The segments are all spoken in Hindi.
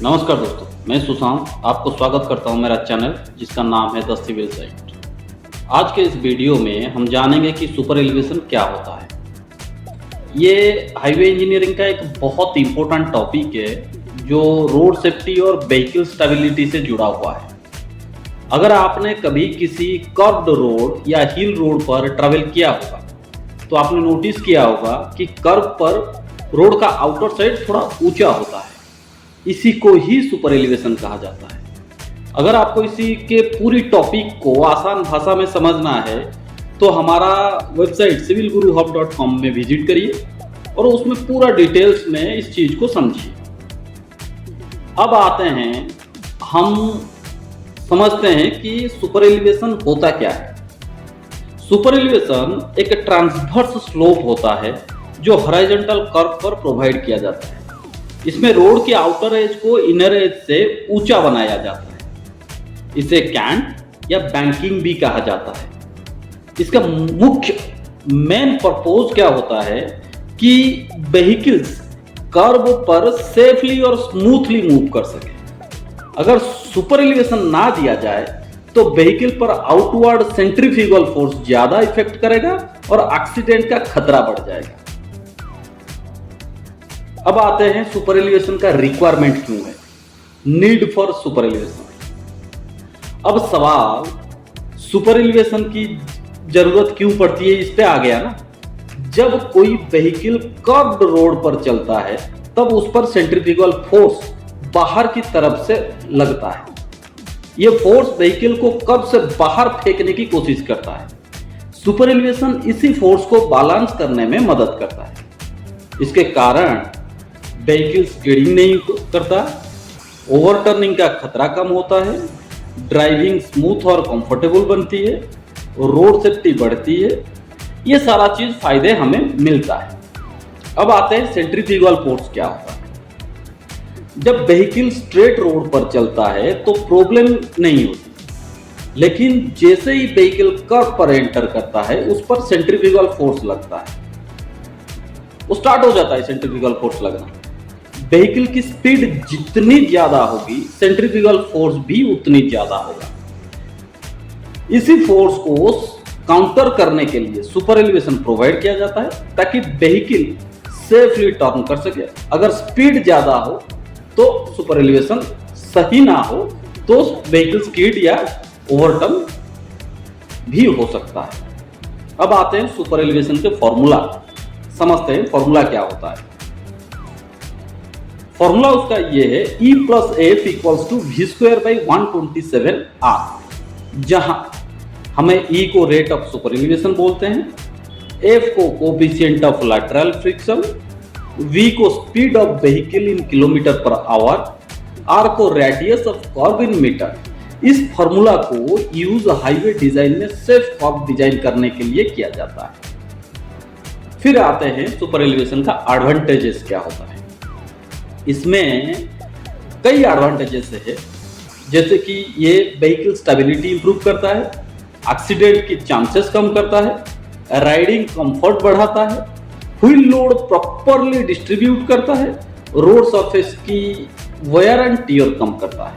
नमस्कार दोस्तों, मैं सुशांत आपको स्वागत करता हूं मेरा चैनल जिसका नाम है द सिविल साइट। आज के इस वीडियो में हम जानेंगे कि सुपर एलिवेशन क्या होता है। ये हाईवे इंजीनियरिंग का एक बहुत इंपॉर्टेंट टॉपिक है जो रोड सेफ्टी और व्हीकल स्टेबिलिटी से जुड़ा हुआ है। अगर आपने कभी किसी कर्व्ड रोड या हिल रोड पर ट्रैवल किया होगा तो आपने नोटिस किया होगा कि कर्व पर रोड का आउटर साइड थोड़ा ऊंचा होता है। इसी को ही सुपर एलिवेशन कहा जाता है। अगर आपको इसी के पूरी टॉपिक को आसान भाषा में समझना है तो हमारा वेबसाइट civilguruhub.com में विजिट करिए और उसमें पूरा डिटेल्स में इस चीज को समझिए। अब आते हैं, हम समझते हैं कि सुपर एलिवेशन होता क्या है। सुपर एलिवेशन एक ट्रांसवर्स स्लोप होता है जो हॉरिजॉन्टल कर्व पर प्रोवाइड किया जाता है। इसमें रोड के आउटर एज को इनर एज से ऊंचा बनाया जाता है। इसे कैंट या बैंकिंग भी कहा जाता है। इसका मुख्य मेन पर्पस क्या होता है कि व्हीकल्स कर्व पर सेफली और स्मूथली मूव कर सके। अगर सुपर एलिवेशन ना दिया जाए तो व्हीकल पर आउटवर्ड सेंट्रीफ्यूगल फोर्स ज्यादा इफेक्ट करेगा और एक्सीडेंट का खतरा बढ़ जाएगा। अब आते हैं सुपर एलिवेशन का रिक्वायरमेंट क्यों है, नीड फॉर सुपर एलिवेशन। अब सवाल सुपर एलिवेशन की जरूरत क्यों पड़ती है इस पे आ गया ना। जब कोई व्हीकल कर्व्ड रोड पर चलता है तब उस पर सेंट्रीफ्यूगल फोर्स बाहर की तरफ से लगता है। यह फोर्स व्हीकल को कर्व से बाहर फेंकने की कोशिश करता है। सुपर एलिवेशन इसी फोर्स को बैलेंस करने में मदद करता है। इसके कारण व्हीकल स्किडिंग नहीं करता, ओवरटर्निंग का खतरा कम होता है, ड्राइविंग स्मूथ और कंफर्टेबल बनती है, रोड सेफ्टी बढ़ती है। ये सारा चीज फायदे हमें मिलता है। अब आते हैं सेंट्रीफ्यूगल फोर्स क्या होता है। जब व्हीकल स्ट्रेट रोड पर चलता है तो प्रॉब्लम नहीं होती, लेकिन जैसे ही व्हीकल कर्व पर एंटर करता है उस पर सेंट्रीफ्यूगल फोर्स लगता है। वो स्टार्ट हो जाता है सेंट्रीफ्यूगल फोर्स लगना। व्हीकल की स्पीड जितनी ज्यादा होगी सेंट्रीफ्यूगल फोर्स भी उतनी ज्यादा होगा। इसी फोर्स को काउंटर करने के लिए सुपर एलिवेशन प्रोवाइड किया जाता है ताकि व्हीकल सेफली टर्न कर सके। अगर स्पीड ज्यादा हो तो सुपर एलिवेशन सही ना हो तो व्हीकल स्किड या ओवरटर्न भी हो सकता है। अब आते हैं सुपर एलिवेशन के फॉर्मूला, समझते हैं फॉर्मूला क्या होता है। फॉर्मूला उसका ये है E + F = V²/127R, जहां हमें E को रेट ऑफ सुपर एलिवेशन बोलते हैं, F को coefficient of lateral friction, V को speed of vehicle in km/h, R को radius of curve in metre. इस फॉर्मूला को यूज हाईवे डिजाइन में सेफ कर्व डिजाइन करने के लिए किया जाता है। फिर आते हैं सुपर एलिवेशन का एडवांटेजेस क्या होता है। इसमें कई एडवांटेजेस है, जैसे कि ये व्हीकल स्टेबिलिटी इंप्रूव करता है, एक्सीडेंट की चांसेस कम करता है, राइडिंग कंफर्ट बढ़ाता है, व्हील लोड प्रॉपरली डिस्ट्रीब्यूट करता है, रोड सरफेस की वेयर एंड टियर कम करता है।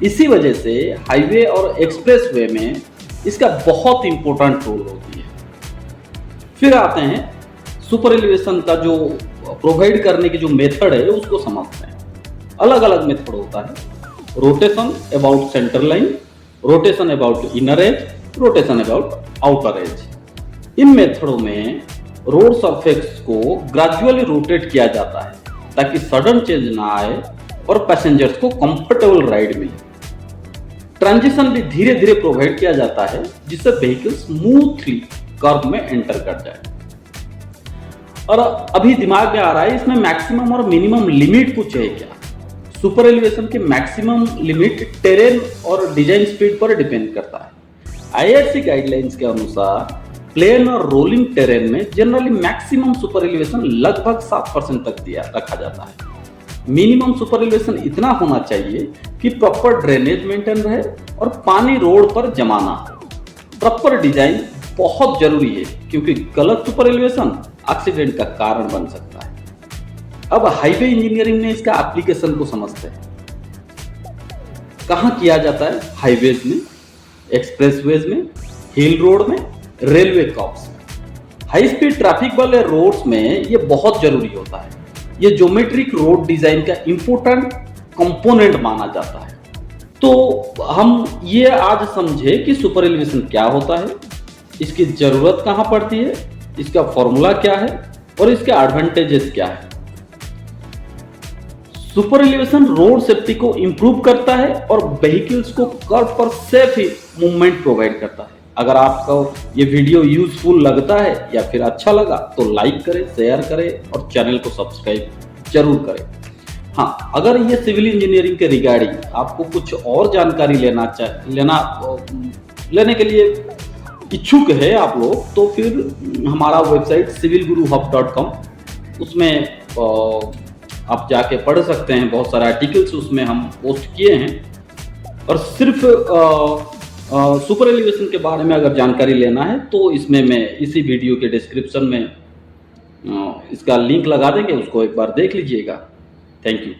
इसी वजह से हाईवे और एक्सप्रेसवे में इसका बहुत इंपॉर्टेंट रोल होती है। फिर आते हैं सुपर एलिवेशन का जो प्रोवाइड करने की जो मेथड है उसको समझते हैं। अलग अलग मेथड होता है, rotation about centre line, rotation about inner edge, rotation about outer edge. इन मेथडों में रोड सरफेस को ग्रेजुअली रोटेट किया जाता है ताकि सडन चेंज ना आए और पैसेंजर्स को कंफर्टेबल राइड मिले। ट्रांजिशन भी धीरे धीरे प्रोवाइड किया जाता है जिससे व्हीकल स्मूथली कर्व में एंटर कर जाए। और अभी दिमाग में आ रहा है इसमें मैक्सिमम और मिनिमम लिमिट कुछ है क्या। सुपर एलिवेशन के मैक्सिमम लिमिट टेरेन और डिजाइन स्पीड पर डिपेंड करता है। IRC गाइडलाइंस के अनुसार प्लेन और रोलिंग टेरेन में जनरली मैक्सिमम सुपर एलिवेशन लगभग 7% तक रखा जाता है। मिनिमम सुपर एलिवेशन इतना होना चाहिए कि प्रॉपर ड्रेनेज मेंटेन रहे और पानी रोड पर जमा ना हो। प्रॉपर डिजाइन बहुत जरूरी है क्योंकि गलत सुपर एलिवेशन एक्सीडेंट का कारण बन सकता है। अब हाईवे इंजीनियरिंग में इसका एप्लीकेशन को समझते हैं। कहाँ किया जाता है? हाईवेज में, एक्सप्रेसवेज में, हिल रोड में, रेलवे कर्व्स में। हाई स्पीड ट्रैफिक वाले रोड्स में ये बहुत जरूरी होता है। ये ज्योमेट्रिक रोड डिजाइन का इंपॉर्टेंट कंपोनेंट माना जाता है। तो हम ये आज समझे कि सुपर एलिवेशन क्या होता है, इसकी जरूरत कहाँ पड़ती है, इसका फॉर्मूला क्या है और इसके एडवांटेजेस क्या है। सुपर एलिवेशन रोड सेफ्टी को इंप्रूव करता है और व्हीकल्स को कर्व पर सेफ मूवमेंट प्रोवाइड करता है। अगर आपको ये वीडियो यूजफुल लगता है या फिर अच्छा लगा तो लाइक करें, शेयर करें और चैनल को सब्सक्राइब जरूर करें। हाँ, अगर ये सिविल इंजीनियरिंग के रिगार्डिंग आपको कुछ और जानकारी लेने के लिए इच्छुक है आप लोग, तो फिर हमारा वेबसाइट civilguruhub.com, उसमें आप जाके पढ़ सकते हैं। बहुत सारे आर्टिकल्स उसमें हम पोस्ट किए हैं। और सिर्फ सुपर एलिवेशन के बारे में अगर जानकारी लेना है तो इसमें मैं इसी वीडियो के डिस्क्रिप्शन में इसका लिंक लगा देंगे, उसको एक बार देख लीजिएगा। Thank you.